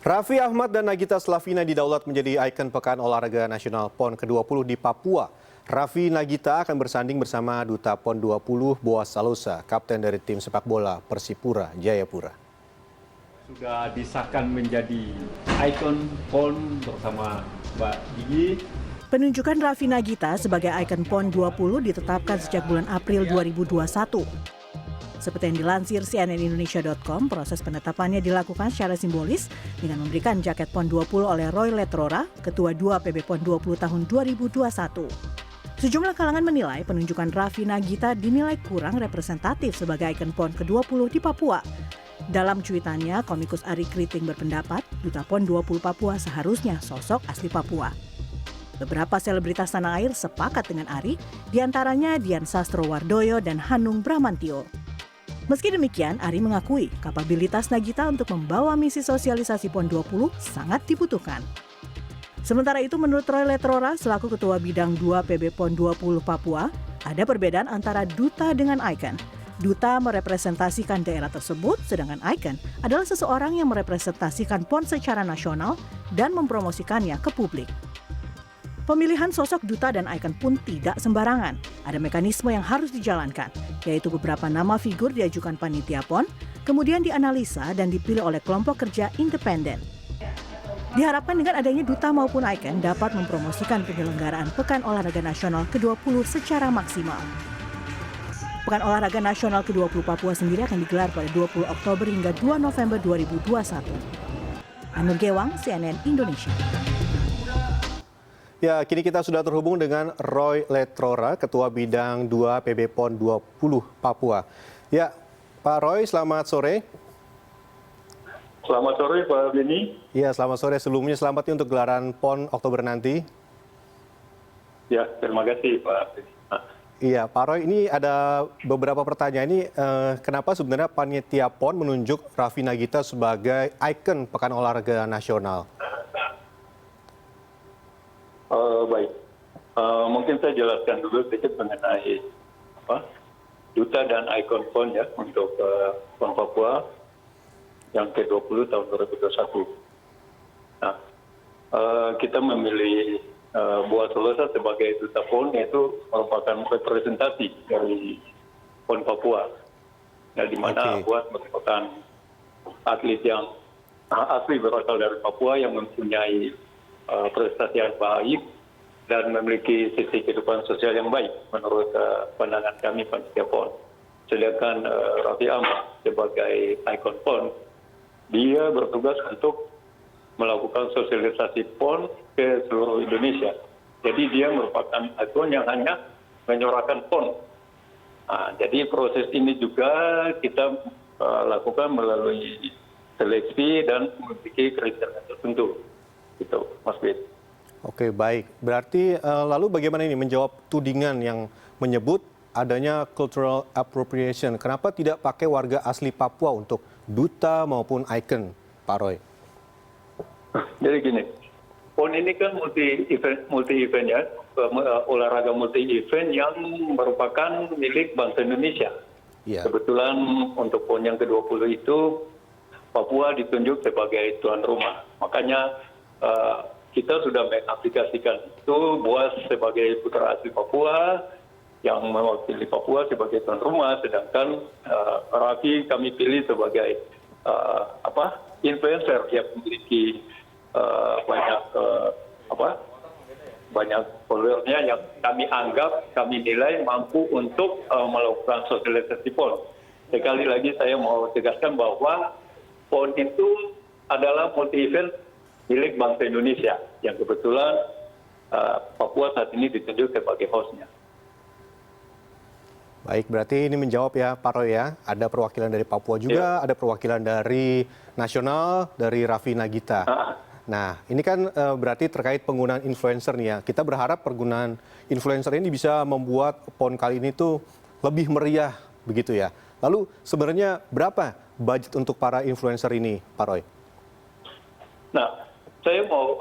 Raffi Ahmad dan Nagita Slavina didaulat menjadi ikon Pekan Olahraga Nasional PON ke-20 di Papua. Raffi Nagita akan bersanding bersama Duta PON 20 Boaz Salosa, kapten dari tim sepak bola Persipura Jayapura. Sudah disahkan menjadi ikon PON bersama Mbak Gigi. Penunjukan Raffi Nagita sebagai ikon PON 20 ditetapkan sejak bulan April 2021. Seperti yang dilansir cnnindonesia.com, proses penetapannya dilakukan secara simbolis dengan memberikan jaket PON 20 oleh Roy Letrora, Ketua 2 PB PON 20 tahun 2021. Sejumlah kalangan menilai penunjukan Raffi Nagita dinilai kurang representatif sebagai ikon PON ke-20 di Papua. Dalam cuitannya, komikus Ari Kriting berpendapat, Duta PON 20 Papua seharusnya sosok asli Papua. Beberapa selebritas tanah air sepakat dengan Ari, diantaranya Dian Sastrowardoyo dan Hanung Bramantio. Meski demikian, Ari mengakui kapabilitas Nagita untuk membawa misi sosialisasi PON 20 sangat dibutuhkan. Sementara itu, menurut Roy Letrora, selaku Ketua Bidang 2 PB PON 20 Papua, ada perbedaan antara duta dengan ikon. Duta merepresentasikan daerah tersebut, sedangkan ikon adalah seseorang yang merepresentasikan PON secara nasional dan mempromosikannya ke publik. Pemilihan sosok duta dan ikon pun tidak sembarangan. Ada mekanisme yang harus dijalankan, yaitu beberapa nama figur diajukan panitia PON, kemudian dianalisa dan dipilih oleh kelompok kerja independen. Diharapkan dengan adanya duta maupun ikon dapat mempromosikan penyelenggaraan Pekan Olahraga Nasional ke-20 secara maksimal. Pekan Olahraga Nasional ke-20 Papua sendiri akan digelar pada 20 Oktober hingga 2 November 2021. Anur Gewang, CNN Indonesia. Ya, kini kita sudah terhubung dengan Roy Letrora, Ketua Bidang 2 PB PON 20 Papua. Ya, Pak Roy, selamat sore. Selamat sore, Pak Beni. Ya, selamat sore. Sebelumnya selamat untuk gelaran PON Oktober nanti. Ya, terima kasih, Pak Beni. Iya, Pak Roy, ini ada beberapa pertanyaan. Ini kenapa sebenarnya panitia PON menunjuk Raffi Nagita sebagai ikon Pekan Olahraga Nasional? Baik, mungkin saya jelaskan dulu sedikit mengenai duta dan ikon PON ya untuk PON Papua yang ke-20 tahun 2021. Nah, kita memilih Boaz Salosa sebagai duta PON, yaitu merupakan representasi dari PON Papua, ya, di mana Boaz merupakan atlet yang asli berasal dari Papua yang mempunyai prestasi yang baik dan memiliki sisi kehidupan sosial yang baik menurut pandangan kami panitia PON. Sedangkan Raffi Ahmad sebagai ikon PON, dia bertugas untuk melakukan sosialisasi PON ke seluruh Indonesia. Jadi dia merupakan ikon yang hanya menyorakan PON. Nah, jadi proses ini juga kita lakukan melalui seleksi dan memiliki kriteria tertentu. Gitu, Mas Bid. Oke, baik. Berarti lalu bagaimana ini menjawab tudingan yang menyebut adanya cultural appropriation? Kenapa tidak pakai warga asli Papua untuk duta maupun ikon, Pak Roy? Jadi gini, PON ini kan multi event ya, olahraga multi event yang merupakan milik bangsa Indonesia. Yeah. Kebetulan untuk PON yang ke-20 itu Papua ditunjuk sebagai tuan rumah. Makanya kita sudah mengaplikasikan itu Boaz sebagai putra asli Papua yang mewakili Papua sebagai tuan rumah, sedangkan Raffi kami pilih sebagai influencer yang memiliki banyak followernya yang kami anggap, kami nilai mampu untuk melakukan sosialisasi PON. Sekali lagi saya mau tegaskan bahwa PON itu adalah multi event milik bangsa Indonesia yang kebetulan Papua saat ini ditunjuk sebagai hostnya. Baik, berarti ini menjawab ya Pak Roy ya. Ada perwakilan dari Papua juga, ada perwakilan dari nasional, dari Raffi Nagita. Nah, ini kan berarti terkait penggunaan influencer nih ya. Kita berharap penggunaan influencer ini bisa membuat PON kali ini tuh lebih meriah begitu ya. Lalu sebenarnya berapa budget untuk para influencer ini, Pak Roy? Nah, saya mau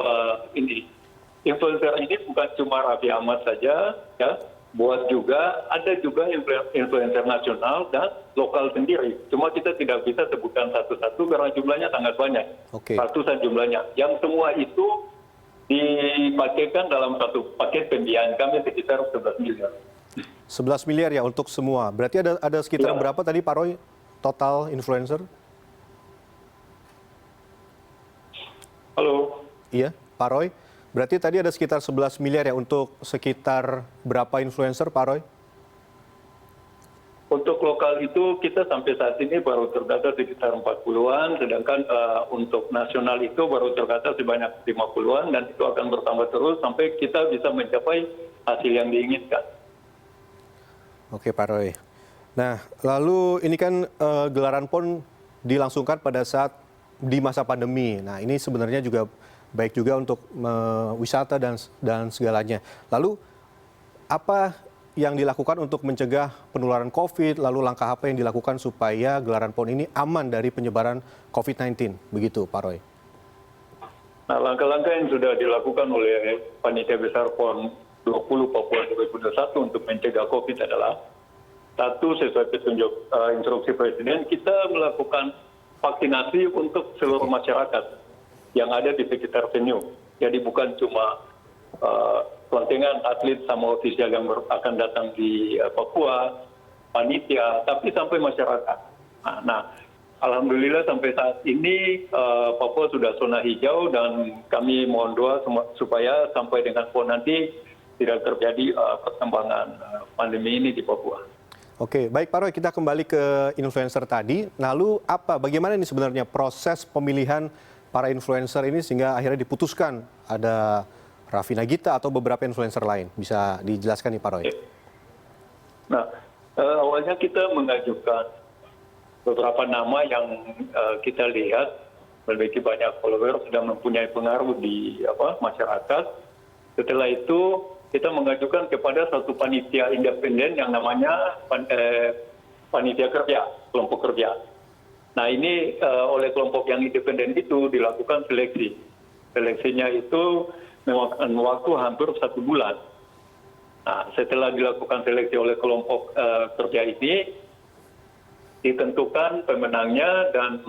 influencer ini bukan cuma Raffi Ahmad saja, ya. buat juga, ada juga influencer nasional dan lokal sendiri. Cuma kita tidak bisa sebutkan satu-satu karena jumlahnya sangat banyak. Oke. Ratusan jumlahnya. Yang semua itu dipakaikan dalam satu paket pembiayaan kami sekitar 11 miliar. 11 miliar ya untuk semua. Berarti ada sekitar Ya. berapa tadi Pak Roy total influencer? Halo. Iya, Pak Roy. Berarti tadi ada sekitar 11 miliar ya untuk sekitar berapa influencer, Pak Roy? Untuk lokal itu kita sampai saat ini baru terdata sekitar 40-an, sedangkan untuk nasional itu baru terdata sebanyak 50-an dan itu akan bertambah terus sampai kita bisa mencapai hasil yang diinginkan. Oke, Pak Roy. Nah, lalu ini kan gelaran PON dilangsungkan pada saat di masa pandemi. Nah, ini sebenarnya juga baik juga untuk wisata dan segalanya. Lalu apa yang dilakukan untuk mencegah penularan COVID, lalu langkah apa yang dilakukan supaya gelaran PON ini aman dari penyebaran COVID-19, begitu Pak Roy? Nah, langkah-langkah yang sudah dilakukan oleh Panitia Besar PON 20 Papua 2021 untuk mencegah COVID adalah, satu, sesuai petunjuk instruksi Presiden, kita melakukan vaksinasi untuk seluruh masyarakat yang ada di sekitar venue. Jadi bukan cuma pelantikan atlet sama ofisial yang akan datang di Papua, panitia, tapi sampai masyarakat. Nah, alhamdulillah sampai saat ini Papua sudah zona hijau dan kami mohon doa supaya sampai dengan PON nanti tidak terjadi perkembangan pandemi ini di Papua. Oke, baik Pak Roy, kita kembali ke influencer tadi. Lalu bagaimana ini sebenarnya proses pemilihan para influencer ini sehingga akhirnya diputuskan ada Raffi Nagita atau beberapa influencer lain? Bisa dijelaskan nih Pak Roy? Nah, awalnya kita mengajukan beberapa nama yang kita lihat memiliki banyak follower, sudah mempunyai pengaruh di masyarakat. Setelah itu kita mengajukan kepada satu panitia independen yang namanya panitia kerja, kelompok kerja. Nah ini oleh kelompok yang independen itu dilakukan seleksi. Seleksinya itu memakan waktu hampir 1 bulan. Nah setelah dilakukan seleksi oleh kelompok kerja ini, ditentukan pemenangnya dan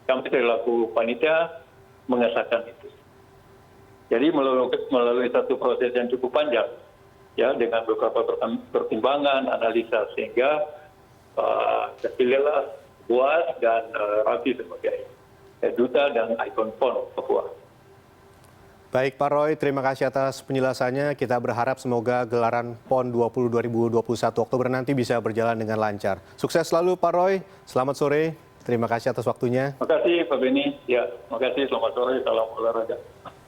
kami selaku panitia mengesahkan itu. Jadi melalui satu proses yang cukup panjang, ya dengan beberapa pertimbangan, analisa sehingga terpilihlah Buas dan Raffi sebagai duta dan ikon PON Papua. Baik Pak Roy, terima kasih atas penjelasannya. Kita berharap semoga gelaran PON 20 2021 Oktober nanti bisa berjalan dengan lancar. Sukses selalu Pak Roy, selamat sore. Terima kasih atas waktunya. Terima kasih Pak Beni. Ya, terima kasih. Selamat sore. Salam olahraga.